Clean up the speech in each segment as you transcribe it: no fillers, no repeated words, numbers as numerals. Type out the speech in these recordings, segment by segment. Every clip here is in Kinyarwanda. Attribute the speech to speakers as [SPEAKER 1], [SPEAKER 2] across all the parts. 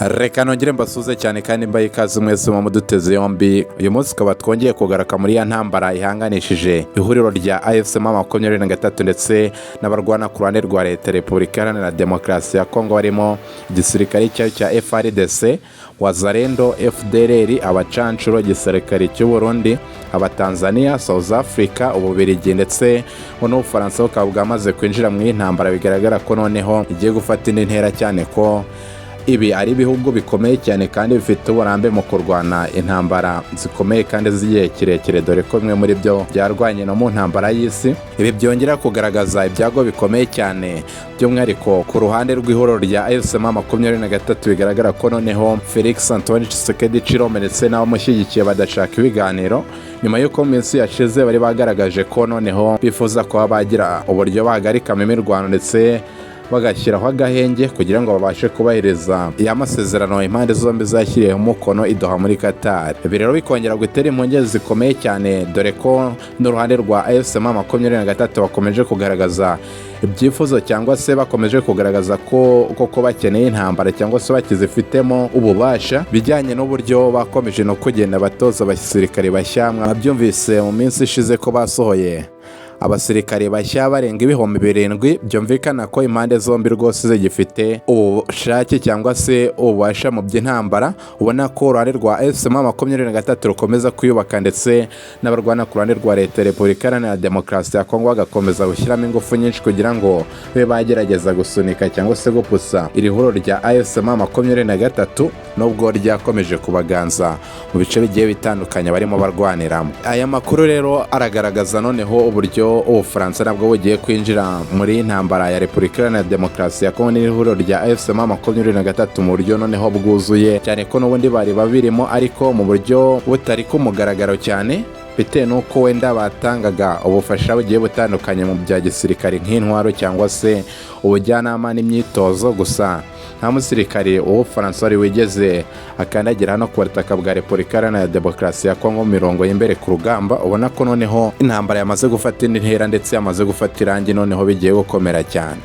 [SPEAKER 1] Reka nongere mbasuze cyane kandi mbaye ikaze mwese mu muduteze yombi. Uyu munsi ukaba twongeye kugaruka muri ya ntambara ihanganishije ihuriro rya AFC-M23 ndetse n'abarwana ku ruhande rwa leta Repubulika Iharanira Demokarasi ya Kongo, barimo igisirikare cya FDLR, WAZALENDO, FDLR, abacancuro, igisirikare cy'u Burundi, abatanzania, South Africa, Ububiligi ndetse n'Ubufaransa bukaba bwamaze kwinjira mu intambara. Bigaragara ko noneho igiye gufata indi ntera cyane ko ibi ari ibihugu bikomeye cyane kandi bifite uburambe mu kurwana intambara zikomeye kandi z'igihe kirekire, dore ko bimwe muri byo byarwanye no mu ntambara y'isi. Ibi byongera kugaragaza ibyago bikomeye cyane by'umwihariko ku ruhande rw'ihuriro rya AFC-M23. Bigaragara ko noneho Felix Antoine Tshisekedi Tshilombo ndetse n'abamushyigikiye badashaka ibiganiro, nyuma y'uko mu minsi yashize bari bagaragaje ko noneho bifuza kuba bagira uburyo bahagarikamo imirwano ndetse bagashyiraho agahenge kugira ngo babashe kubahiriza amasezerano impande zombi zashyiriyeho umukono i Doha muri Qatar. Ibi rero bikongera gutera impungenge zikomeye cyane, dore ko n'uruhande rwa AFC-M23 bakomeje kugaragaza ibyifuzo cyangwa se bakomeje kugaragaza ko bakeneye intambara cyangwa se bakizifitemo ububasha bijyanye n'uburyo bakomeje no kugenda batoza abasirikare bashya. Mwabyumvise mu minsi ishize ko basohoye abasirikare bashya barenga ibihumbi 7. Byumvikana ko impande zombi rwose zigifite ubushake cyangwa se ububasha mu by'intambara. Ubona ko uruhande rwa AFC-M23 rukomeza kwiyubaka ndetse n'abarwana ku ruhande rwa leta Repubulika Iharanira Demokarasi ya Kongo bagakomeza gushyiramo ingufu nyinshi kugira ngo be bagerageza gusunika cyangwa se gupusa iri huriro rya AFC-M23 nubwo ryakomeje kubaganza mu bice bigiye bitandukanye barimo barwaniramo. Aya makuru rero aragaragaza noneho uburyo Ubufaransa nabwo bugiye kwinjira muri intambara ya Repubulika Iharanira Demokarasi ya Kongo n'ihuriro rya AFC-M23 mu buryo noneho bwuzuye cyane ko n'ubundi bari babirimo, ariko mu buryo butari ku mugaragaro cyane, bitewe n'uko wenda batangaga ubufasha bugiye butandukanye mu bya gisirikare nk'intwaro cyangwa se ubujyanama n'imyitozo. Gusa nta musirikare w'Ubufaransa wari wigeze akandagira hano ku butaka bwa Repubulika Iharanira Demokarasi ya Kongo mirongo y'imbere ku rugamba. Ubona ko noneho intambara yamaze gufata indi ntera ndetse yamaze gufata irangi, noneho bigiye gukomera cyane.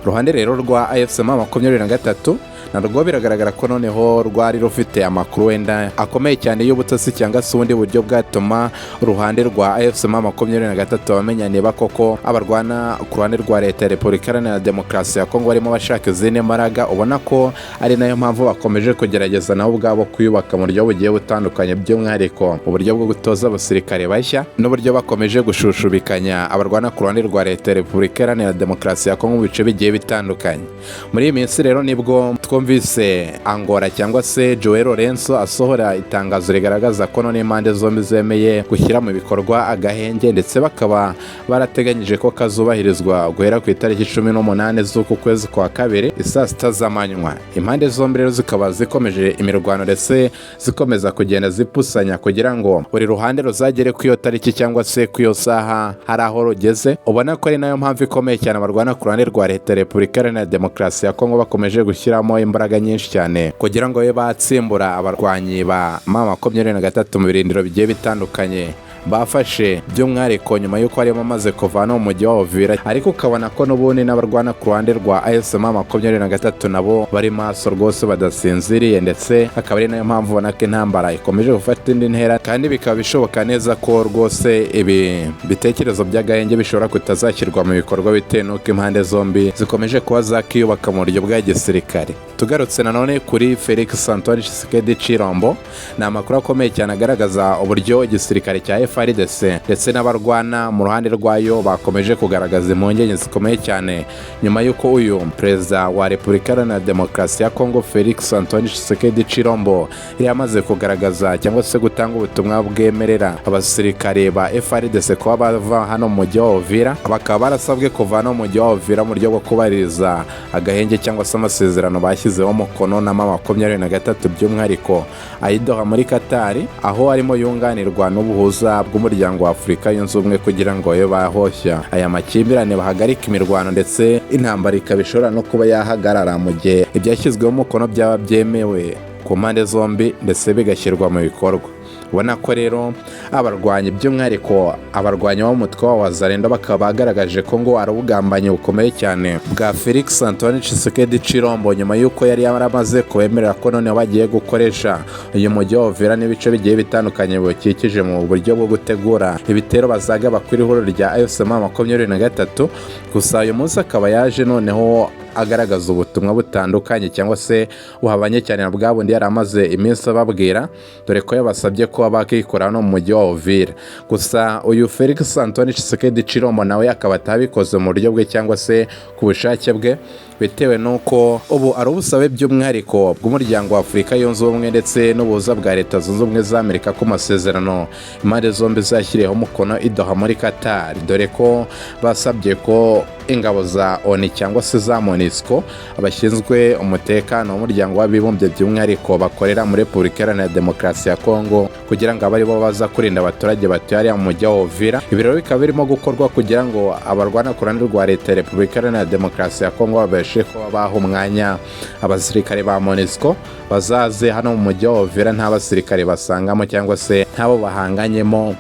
[SPEAKER 1] Uruhande rero rwa AFC-M23 narwo biragaragara ko noneho rwari rufite amakuru wenda akomeye cyane y'ubutasi cyangwa se ubundi buryo bwatuma uruhande rwa AFC-M23 bamenya niba koko abarwana ku ruhande rwa leta Repubulika Iharanira Demokarasi ya Kongo barimo bashaka izindi mbaraga. Ubona ko ari nayo mpamvu bakomeje kugerageza nabo ubwabo kwiyubaka mu buryo bugiye butandukanye, by'umwihariko uburyo bwo gutoza abasirikare bashya n'uburyo bakomeje gushushubikanya abarwana ku ruhande rwa leta Repubulika Iharanira Demokarasi ya Kongo mu bice bigiye bitandukanye. Muri iyi minsi rero nibwo twumvise Angola cyangwa se Joel Lorenzo asohora itangazo rigaragaza ko none impande zombi zemeye gushyira mu bikorwa agahenge, ndetse bakaba barateganyije ko kazubahirizwa guhera ku itariki 18 z'uku kwezi kwa kabiri isaa 6 z'amanywa. Impande zombi rero zikaba zikomeje imirwano ndetse zikomeza kugenda zipusanya kugira ngo buri ruhande ruzagere ku iyo tariki cyangwa se ku iyo saha hari aho rugeze. Ubona ko ari nayo mpamvu ikomeye cyane abarwana ku ruhande rwa leta Repubulika Iharanira Demokarasi ya Kongo bakomeje gushyiramo imbaraga nyinshi cyane kugira ngo babe batsimbura abarwanyi ba M23 mu birindiro bigiye bitandukanye bafashe, by'umwihariko nyuma y'uko harimo amaze kuvana mu mujyi wa Uvira. Ariko ukabona ko n'ubundi n'abarwana ku ruhande rwa AFC-M23 nabo bari maso rwose badasinziriye, ndetse akaba ari nayo mpamvu ubona ko intambara ikomeje gufata indi ntera, kandi bikaba bishoboka neza ko rwose ibi bitekerezo by'agahenge bishobora kutazashyirwa mu bikorwa bitewe n'uko impande zombi zikomeje kuba zakiyubaka mu buryo bwa gisirikare. Tugarutse nanone kuri Felix Antoine Tshisekedi Tshilombo, ni amakuru akomeye cyane agaragaza uburyo igisirikare cya FDLR ndetse n'abarwana mu ruhande rwayo bakomeje kugaragaza impungenge zikomeye cyane nyuma y'uko uyu perezida wa Repubulika Iharanira Demokarasi ya Kongo Felix Antoine Tshisekedi Tshilombo yamaze kugaragaza cyangwa se gutanga ubutumwa bwemerera abasirikare ba FDLR kuba bava hano mu mujyi wa Uvira. Bakaba barasabwe kuva no mu mujyi wa Uvira mu buryo bwo kubahiriza agahenge cyangwa se amasezerano bashyizeho umukono na M23, by'umwihariko i Doha muri Qatar, aho arimo yunganirwa n'ubuhuza bw'umuryango wa Afurika yunze ubumwe kugira ngo babe bahoshya aya makimbirane, bahagarika imirwano ndetse intambara ikabishobora no kuba yahagarara mu gihe ibyashyizweho umukono byaba byemewe ku mpande zombi ndetse bigashyirwa mu bikorwa. ubona ko rero abarwanyi by'umwihariko abarwanyi b'umutwe wa Wazalendo bakaba bagaragaje ko ngo ari ubugambanyi bukomeye cyane bwa Felix Antoine Tshisekedi Tshilombo nyuma y'uko yari yaramaze kubemerera ko noneho bagiye gukoresha uyu mujyi wa Uvira n'ibice bigiye bitandukanye bukikije mu buryo bwo gutegura ibitero bazagaba kuri ihuriro rya AFC-M23. gusa uyu munsi akaba yaje noneho agaragaza ubutumwa butandukanye cyangwa se buhabanye cyane na bwa bundi yari amaze iminsi ababwira, dore ko yabasabye ko bakikora no mu mujyi wa Uvira. gusa uyu Felix Antoine Tshisekedi Tshilombo nawe akaba atabikoze mu buryo bwe cyangwa se ku bushake bwe, bitewe n'uko ubu ari ubusabe by'umwihariko bw'umuryango wa Afurika yunze ubumwe ndetse n'ubuza bwa Leta Zunze Ubumwe za Amerika ku masezerano impande zombi zashyiriyeho umukono i Doha muri Qatar, dore ko basabye ko ingabo za ONU cyangwa se za MONUSCO abashinzwe umutekano w'umuryango w'abibumbye by'umwihariko bakorera muri Repubulika Iharanira Demokarasi ya Kongo kugira ngo abe bo baza kurinda abaturage batuye hariya mu mujyi wa Uvira. Ibi rero bikaba birimo gukorwa kugira ngo abarwana ku ruhande rwa Leta ya Repubulika Iharanira Demokarasi ya Kongo babashe ko baha umwanya abasirikare ba MONUSCO bazaze hano mu mujyi wa Uvira nta basirikare basangamo cyangwa se ntabo bahanganyemo,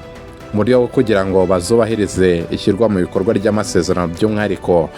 [SPEAKER 1] mu buryo bwo kugira ngo bazubahirize ishyirwa mu bikorwa ry'amasezerano by'umwihariko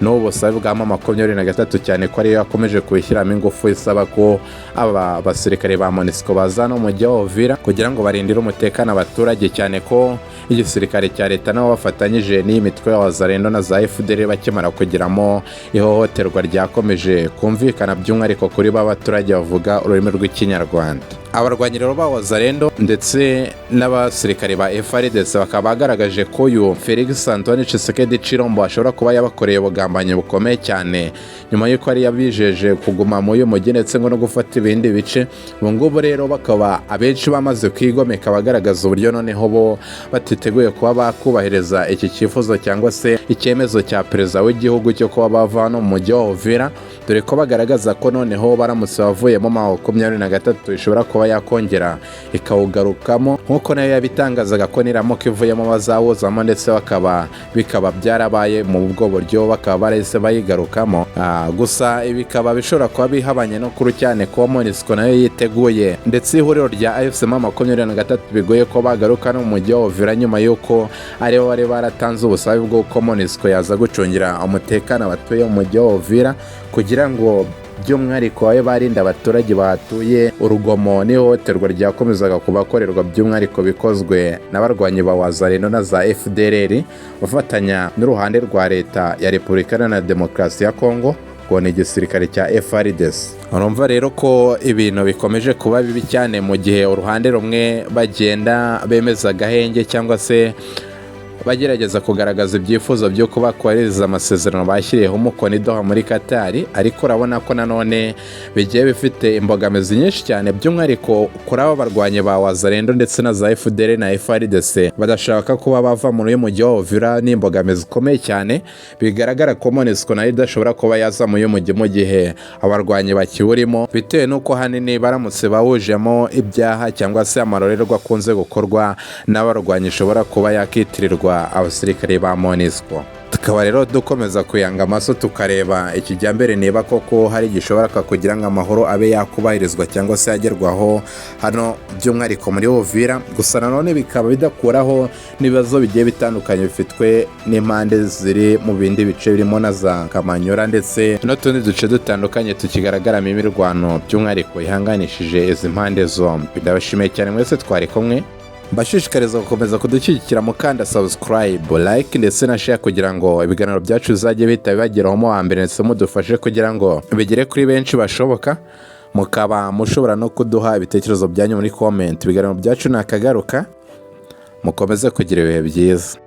[SPEAKER 1] n'ubu busabe bwa M23 cyane ko ariyo yakomeje kubishyiramo ingufu isaba ko aba basirikare ba MONUSCO baza no mu mujyi wa Uvira kugira ngo barindire umutekano abaturage, cyane ko igisirikare cya leta nabo bafatanyije n'iyi mitwe ya Wazalendo na za FDLR bakemara kugiramo ihohoterwa ryakomeje kumvikana by'umwihariko kuri ba baturage bavuga ururimi rw'ikinyarwanda. Abarwanyi rero ba Wazalendo ndetse n'abasirikare ba FARDC bakaba bagaragaje ko uyu Felix Antoine Tshisekedi Tshilombo ashobora kuba yabakoreye ubugambanyi bukomeye cyane nyuma y'uko yari yabijeje kuguma mu uyu mujyi ndetse no gufata ibindi bice. ubu ngubu rero bakaba abenshi bamaze kwigomeka bagaragaza uburyo noneho bo batiteguye kuba bakubahiriza iki cyifuzo cyangwa se icyemezo cya perezida w'igihugu cyo kuba bava no mu mujyi wa Uvira, dore ko bagaragaza ko noneho baramutse bavuyemo M23 ishobora kuba yakongera ikawugarukamo nk'uko nayo yabitangazaga ko niramuka ivuyemo bazawuzamo, ndetse bikaba byarabaye mu bwo buryo bakaba barahise bayigarukamo. gusa ibi bikaba bishobora kuba bihabanye no kuri cyane ko MONUSCO nayo yiteguye, ndetse ihuriro rya AFC-M23 bigoye ko bagaruka no mu mujyi wa Uvira nyuma y'uko aribo bari baratanze ubusabe bw'uko MONUSCO yaza gucungira umutekano abatuye mu mujyi wa Uvira kugira ngo by'umwihariko babe barinda abaturage bahatuye urugomo n'ihohoterwa ryakomezaga kubakorerwa by'umwihariko bikozwe n'abarwanyi ba Wazalendo na za FDLR bafatanya n'uruhande rwa Leta ya Repubulika Iharanira Demokarasi ya Kongo ngo ni igisirikare cya FARDC. urumva rero ko ibintu bikomeje kuba bibi cyane mu gihe uruhande rumwe bagenda bemeza agahenge cyangwa se bagerageza kugaragaza ibyifuzo byo kuba kohereza amasezerano bashyiriyeho umukono i Doha muri Qatar, ariko urabona ko nanone bigiye bifite imbogamizi nyinshi cyane by'umwihariko kuri abo barwanye ba Wazalendo ndetse na za FDLR na FARDC badashaka kuba bava muri uyu mujyi wa Uvira. n'imbogamizi ikomeye cyane bigaragara ko MONUSCO nayo idashobora kuba yaza mu uyu mujyi mu gihe abarwanyi bakiwurimo, bitewe n'uko hanini baramutse bawujemo ibyaha cyangwa se amarorerwa akunze gukorwa n'abarwanyi ishobora kuba yakitirirwa abasirikare ba MONUSCO. tukaba rero dukomeza kuyanga amaso tukareba ikijyambere niba koko hari gishobora kugira ngo amahoro abe yakubahirizwa cyangwa se yagerwaho hano by'umwihariko muri Uvira. gusa nanone bikaba bidakuraho n'ibibazo bigiye bitandukanye bifitwe n'impande ziri mu bindi bice birimo na za Kamanyura ndetse n'utundi duce dutandukanye tukigaragaramo imirwano by'umwihariko ihanganishije izi mpande zombi. ndabashimiye cyane mwese twari kumwe, mbashishikariza gukomeza kudushyigikira mukanda subscribe, like ndetse na share kugira ngo ibiganiro byacu bizajye bihita bibageraho mu wa mbere, ndetse mudufashe kugira ngo bigere kuri benshi bashoboka. mukaba mushobora no kuduha ibitekerezo byanyu muri comment. ibiganiro byacu nakagaruka, mukomeze kugira ibihe byiza.